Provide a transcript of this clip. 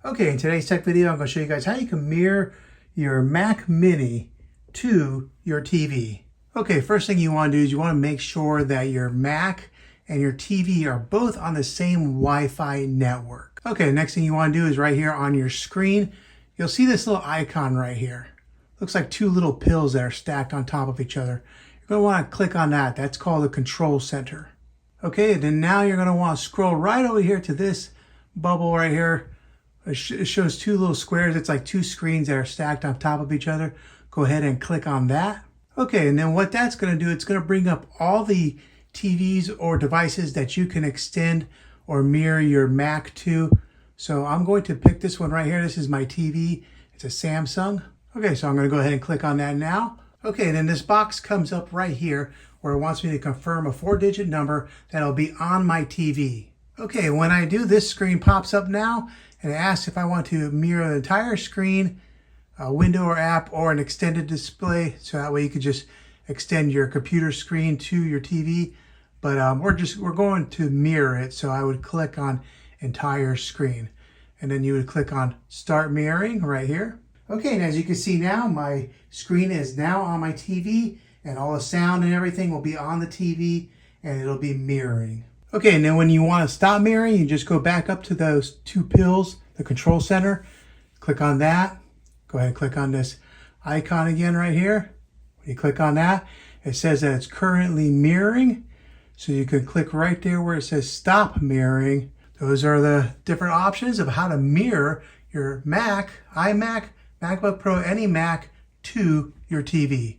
Okay, in today's tech video, I'm going to show you guys how you can mirror your Mac Mini to your TV. Okay, first thing you want to do is you want to make sure that your Mac and your TV are both on the same Wi-Fi network. Okay, next thing you want to do is right here on your screen, you'll see this little icon right here. Looks like two little pills that are stacked on top of each other. You're going to want to click on that. That's called the control center. Okay, then now you're going to want to scroll right over here to this bubble right here. It shows two little squares. It's like two screens that are stacked on top of each other. Go ahead and click on that. Okay, and then what that's going to do, it's going to bring up all the TVs or devices that you can extend or mirror your Mac to. So I'm going to pick this one right here. This is my TV. It's a Samsung. Okay, so I'm going to go ahead and click on that now. Okay, and then this box comes up right here where it wants me to confirm a 4-digit number that'll be on my TV. Okay, when I do, this screen pops up now and it asks if I want to mirror the entire screen, a window or app, or an extended display. So that way you could just extend your computer screen to your TV. But we're going to mirror it. So I would click on entire screen and then you would click on start mirroring right here. Okay, and as you can see now, my screen is now on my TV and all the sound and everything will be on the TV and it'll be mirroring. Okay, and then when you want to stop mirroring, you just go back up to those two pills, the control center, click on that. Go ahead and click on this icon again right here. When you click on that, it says that it's currently mirroring. So you can click right there where it says stop mirroring. Those are the different options of how to mirror your Mac, iMac, MacBook Pro, any Mac to your TV.